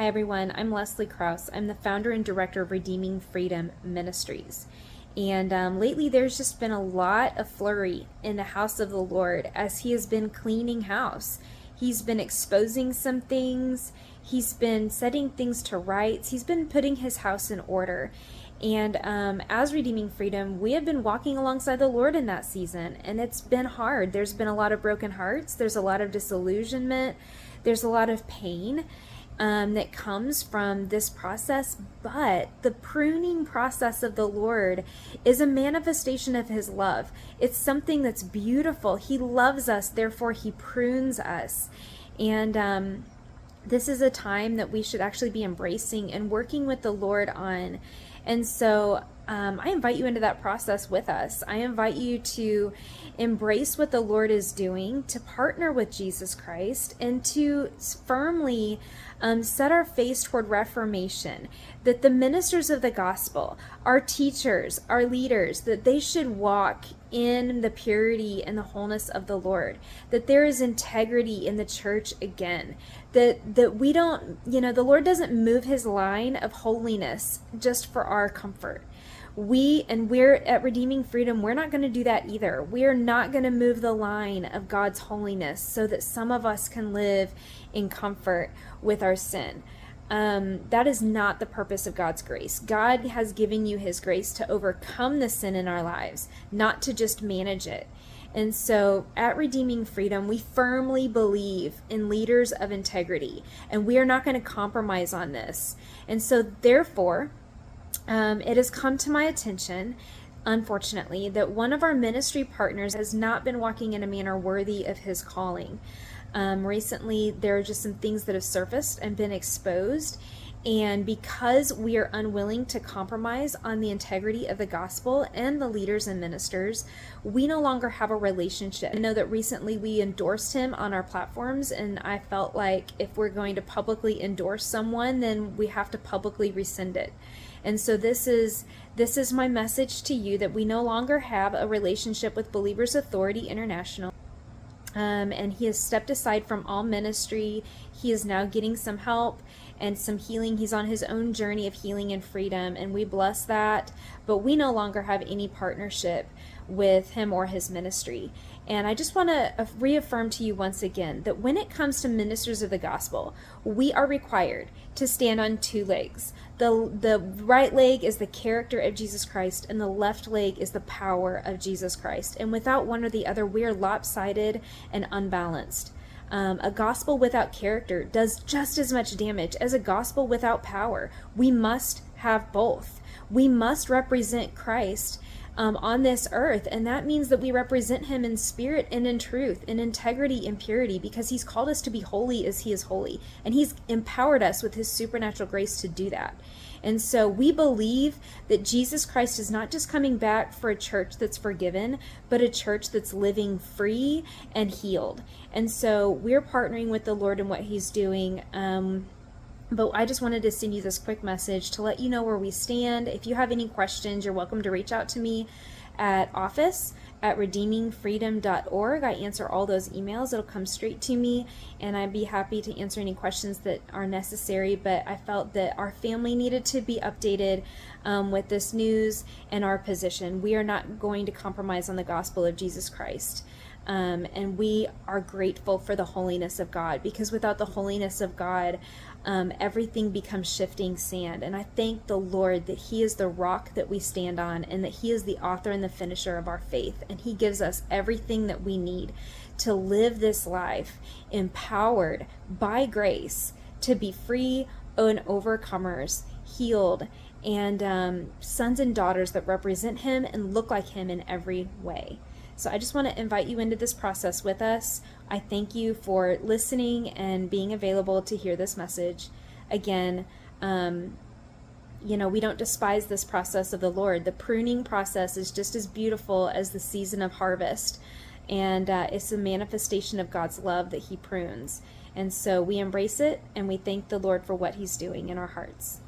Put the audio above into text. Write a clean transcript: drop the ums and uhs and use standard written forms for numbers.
Hi everyone, I'm Leslie Krause. I'm the founder and director of Redeeming Freedom Ministries. And lately there's just been a lot of flurry in the house of the Lord as he has been cleaning house. He's been exposing some things. He's been setting things to rights. He's been putting his house in order. And as Redeeming Freedom, we have been walking alongside the Lord in that season. And it's been hard. There's been a lot of broken hearts. There's a lot of disillusionment. There's a lot of pain that comes from this process, but the pruning process of the Lord is a manifestation of his love. It's something that's beautiful. He loves us, therefore he prunes us. And this is a time that we should actually be embracing and working with the Lord on. And so I invite you into that process with us. I invite you to embrace what the Lord is doing, to partner with Jesus Christ, and to firmly set our face toward reformation. That the ministers of the gospel, our teachers, our leaders, that they should walk in the purity and the wholeness of the Lord. That there is integrity in the church again. That we don't, the Lord doesn't move his line of holiness just for our comfort. We're at Redeeming Freedom, we're not going to do that either. We are not going to move the line of God's holiness so that some of us can live in comfort with our sin. That is not the purpose of God's grace. God has given you his grace to overcome the sin in our lives, not to just manage it. And so at Redeeming Freedom, we firmly believe in leaders of integrity, and we are not going to compromise on this. And so therefore, it has come to my attention, unfortunately, that one of our ministry partners has not been walking in a manner worthy of his calling. Recently, there are just some things that have surfaced and been exposed. And because we are unwilling to compromise on the integrity of the gospel and the leaders and ministers, we no longer have a relationship. I know that recently we endorsed him on our platforms, and I felt like if we're going to publicly endorse someone, then we have to publicly rescind it. And so this is my message to you, that we no longer have a relationship with Believers Authority International. And he has stepped aside from all ministry. He is now getting some help and some healing. He's on his own journey of healing and freedom, and we bless that. But we no longer have any partnership with him or his ministry. And I just want to reaffirm to you once again that when it comes to ministers of the gospel, we are required to stand on two legs. The right leg is the character of Jesus Christ, and the left leg is the power of Jesus Christ. And without one or the other, we are lopsided and unbalanced. A gospel without character does just as much damage as a gospel without power. We must have both. We must represent Christ on this earth, and that means that we represent him in spirit and in truth, in integrity and purity, because he's called us to be holy as he is holy, and he's empowered us with his supernatural grace to do that. And so we believe that Jesus Christ is not just coming back for a church that's forgiven, but a church that's living free and healed. And so we're partnering with the Lord in what he's doing. But I just wanted to send you this quick message to let you know where we stand. If you have any questions, you're welcome to reach out to me at office@redeemingfreedom.org. I answer all those emails. It'll come straight to me, and I'd be happy to answer any questions that are necessary. But I felt that our family needed to be updated with this news and our position. We are not going to compromise on the gospel of Jesus Christ. And we are grateful for the holiness of God, because without the holiness of God, everything becomes shifting sand. And I thank the Lord that he is the rock that we stand on, and that he is the author and the finisher of our faith. And he gives us everything that we need to live this life empowered by grace to be free and overcomers, healed, and sons and daughters that represent him and look like him in every way. So I just want to invite you into this process with us. I thank you for listening and being available to hear this message. Again, we don't despise this process of the Lord. The pruning process is just as beautiful as the season of harvest. And it's a manifestation of God's love that he prunes. And so we embrace it, and we thank the Lord for what he's doing in our hearts.